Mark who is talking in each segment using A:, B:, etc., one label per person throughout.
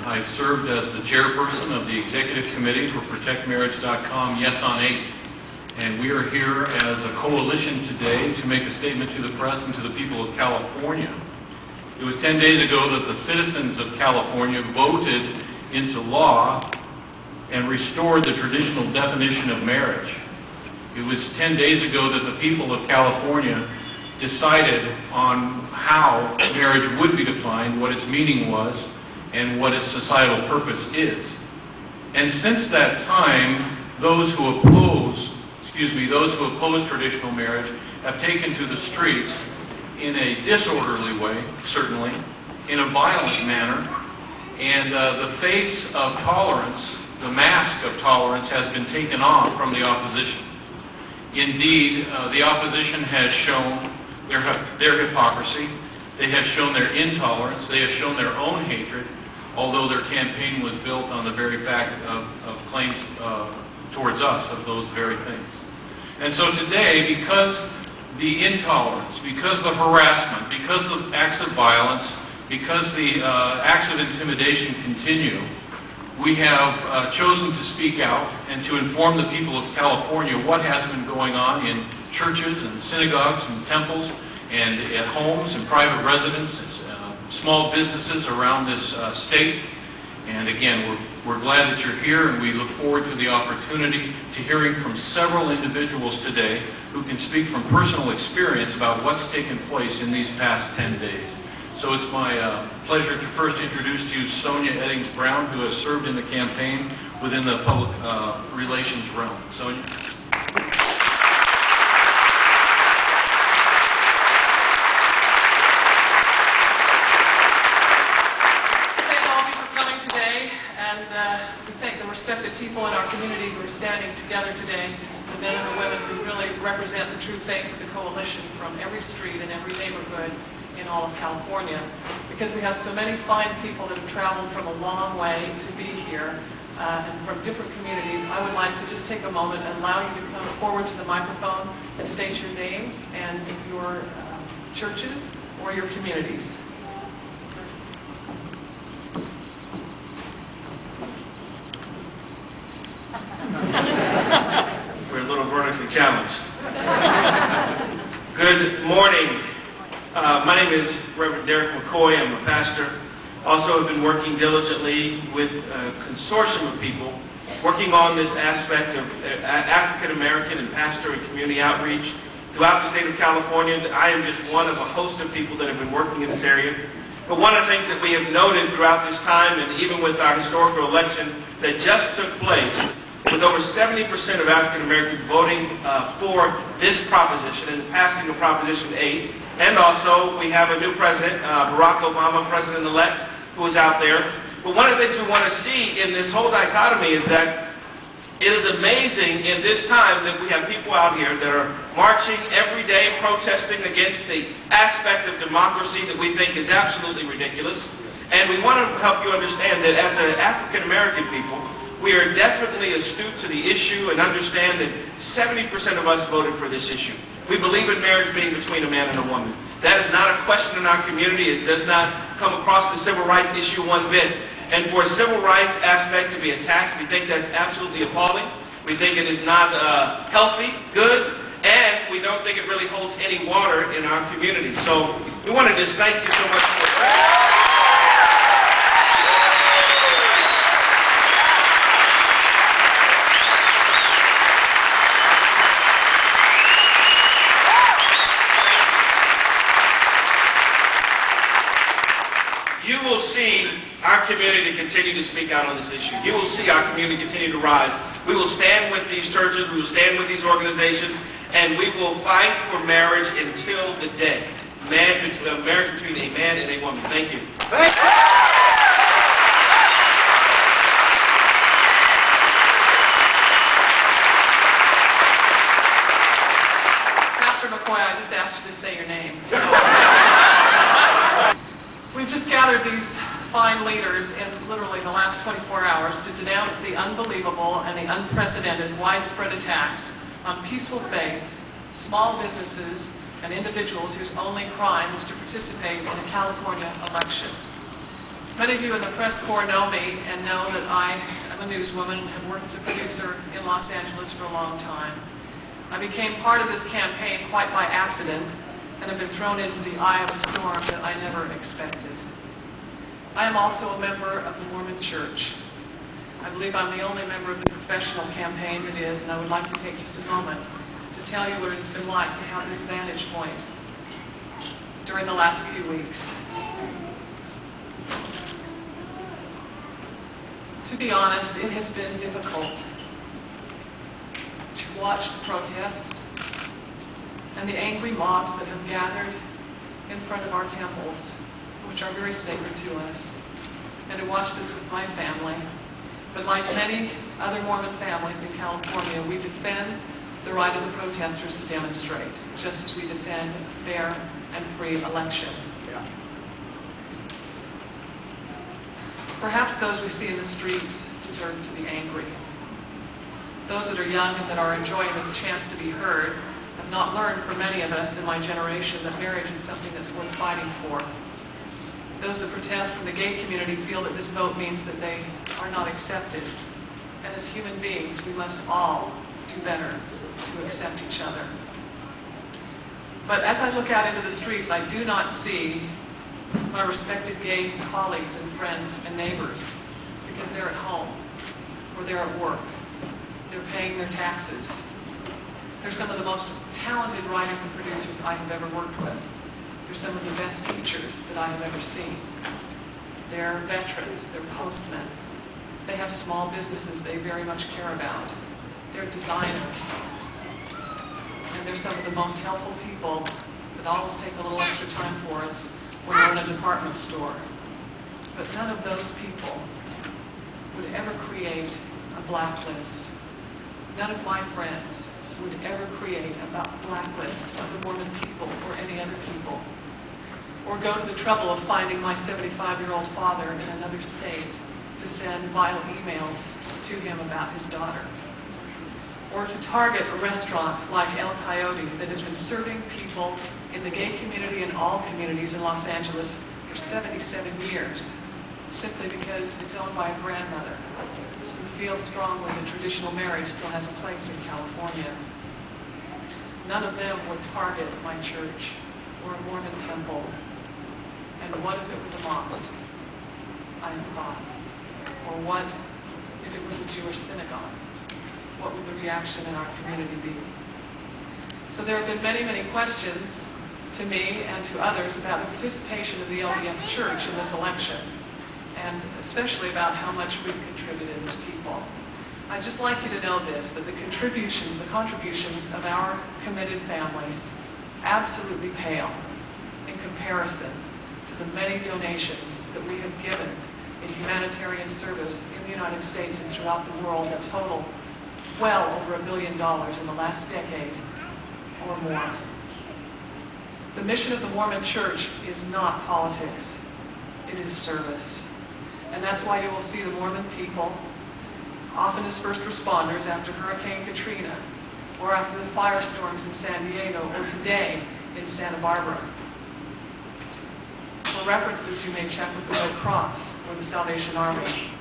A: I served as the chairperson of the executive committee for ProtectMarriage.com Yes on 8. And we are here as a coalition today to make a statement to the press and to the people of California. It was 10 days ago that the citizens of California voted into law and restored the traditional definition of marriage. It was 10 days ago that the people of California decided on how marriage would be defined, what its meaning was, and what its societal purpose is. And since that time, those who oppose traditional marriage have taken to the streets in a disorderly way, certainly, in a violent manner, and the face of tolerance, the mask of tolerance, has been taken off from the opposition. Indeed, the opposition has shown their hypocrisy, they have shown their intolerance, they have shown their own hatred, although their campaign was built on the very fact of claims towards us of those very things. And so today, because the intolerance, because the harassment, because the acts of violence, because the acts of intimidation continue, we have chosen to speak out and to inform the people of California what has been going on in churches and synagogues and temples and at homes and private residences, small businesses around this state. And again, we're glad that you're here, and we look forward to the opportunity to hearing from several individuals today who can speak from personal experience about what's taken place in these past 10 days. So it's my pleasure to first introduce to you Sonia Eddings-Brown, who has served in the campaign within the public relations realm. Sonia.
B: People in our community who are standing together today, the men and the women who really represent the true faith of the coalition from every street and every neighborhood in all of California, because we have so many fine people that have traveled from a long way to be here and from different communities. I would like to just take a moment and allow you to come forward to the microphone and state your names and your churches or your communities.
C: We're a little vertically challenged. Good morning. My name is Reverend Derek McCoy. I'm a pastor. Also have been working diligently with a consortium of people working on this aspect of African American and pastor and community outreach throughout the state of California. I am just one of a host of people that have been working in this area. But one of the things that we have noted throughout this time, and even with our historical election that just took place, with over 70% of African Americans voting for this proposition and passing of Proposition 8. And also, we have a new president, Barack Obama, president-elect, who is out there. But one of the things we want to see in this whole dichotomy is that it is amazing in this time that we have people out here that are marching every day, protesting against the aspect of democracy that we think is absolutely ridiculous. And we want to help you understand that as an African American people, we are definitely astute to the issue and understand that 70% of us voted for this issue. We believe in marriage being between a man and a woman. That is not a question in our community. It does not come across the civil rights issue one bit. And for a civil rights aspect to be attacked, we think that's absolutely appalling. We think it is not healthy, good, and we don't think it really holds any water in our community. So we want to just thank you so much for that. You will see our community continue to speak out on this issue. You will see our community continue to rise. We will stand with these churches, we will stand with these organizations, and we will fight for marriage until the day. Marriage between a man and a woman. Thank you. Thank you.
B: Pastor McCoy, I just asked you to say your name. We've just gathered these fine leaders in literally the last 24 hours to denounce the unbelievable and the unprecedented widespread attacks on peaceful faiths, small businesses, and individuals whose only crime was to participate in a California election. Many of you in the press corps know me and know that I am a newswoman and have worked as a producer in Los Angeles for a long time. I became part of this campaign quite by accident and have been thrown into the eye of a storm that I never expected. I am also a member of the Mormon Church. I believe I'm the only member of the professional campaign that is, and I would like to take just a moment to tell you what it's been like to have this vantage point during the last few weeks. To be honest, it has been difficult to watch the protests and the angry mobs that have gathered in front of our temples, which are very sacred to us, and to watch this with my family. But like many other Mormon families in California, we defend the right of the protesters to demonstrate, just as we defend a fair and free election. Perhaps those we see in the streets deserve to be angry. Those that are young and that are enjoying this chance to be heard have not learned for many of us in my generation that marriage is something that's worth fighting for. Those that protest from the gay community feel that this vote means that they are not accepted. And as human beings, we must all do better to accept each other. But as I look out into the streets, I do not see my respected gay colleagues and friends and neighbors, because they're at home or they're at work. They're paying their taxes. They're some of the most talented writers and producers I have ever worked with. They're some of the best teachers that I have ever seen. They're veterans. They're postmen. They have small businesses they very much care about. They're designers. And they're some of the most helpful people that always take a little extra time for us when we're in a department store. But none of those people would ever create a blacklist. None of my friends would ever create a blacklist of the Mormon people or any other people, or go to the trouble of finding my 75-year-old father in another state to send vile emails to him about his daughter, or to target a restaurant like El Coyote that has been serving people in the gay community and all communities in Los Angeles for 77 years, simply because it's owned by a grandmother who feels strongly that traditional marriage still has a place in California. None of them would target my church or a Mormon temple. And what if it was a mosque? I thought. Or what if it was a Jewish synagogue? What would the reaction in our community be? So there have been many, many questions to me and to others about the participation of the LDS Church in this election, and especially about how much we've contributed as people. I'd just like you to know this, that the contributions of our committed families absolutely pale in comparison to the many donations that we have given in humanitarian service in the United States and throughout the world that total well over $1 billion in the last decade or more. The mission of the Mormon Church is not politics. It is service. And that's why you will see the Mormon people, often as first responders after Hurricane Katrina, or after the firestorms in San Diego, or today in Santa Barbara. For references, you may check with the Red Cross or the Salvation Army.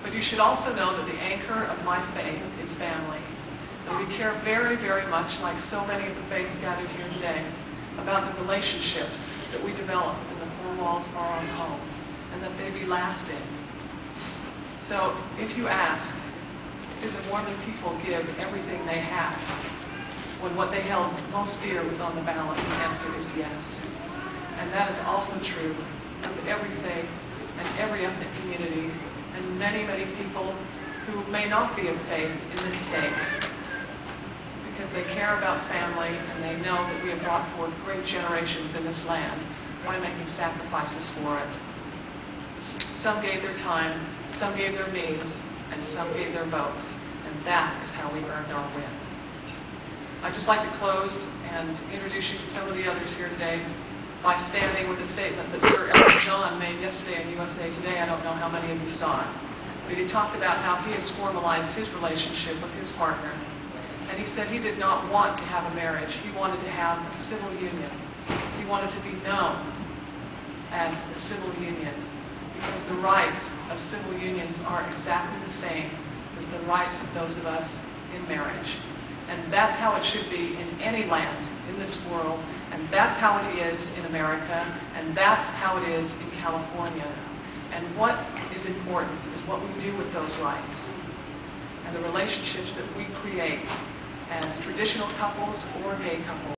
B: But you should also know that the anchor of my faith is family. That we care very, very much, like so many of the faiths gathered here today, about the relationships that we develop in the four walls of our own homes, and that they be lasting. So if you ask, did the Mormon people give everything they had when what they held most dear was on the ballot? The answer is yes. And that is also true of every faith and every ethnic community and many, many people who may not be of faith in this state, because they care about family and they know that we have brought forth great generations in this land by making sacrifices for it. Some gave their time, some gave their means, and some gave their votes. And that is how we earned our win. I'd just like to close and introduce you to some of the others here today by standing with a statement that Sir Elton John made yesterday in USA Today. I don't know how many of you saw it. But he talked about how he has formalized his relationship with his partner. And he said he did not want to have a marriage. He wanted to have a civil union. He wanted to be known as a civil union. because the rights of civil unions are exactly the same as the rights of those of us in marriage. And that's how it should be in any land in this world, and that's how it is in America, and that's how it is in California. And what is important is what we do with those rights and the relationships that we create as traditional couples or gay couples.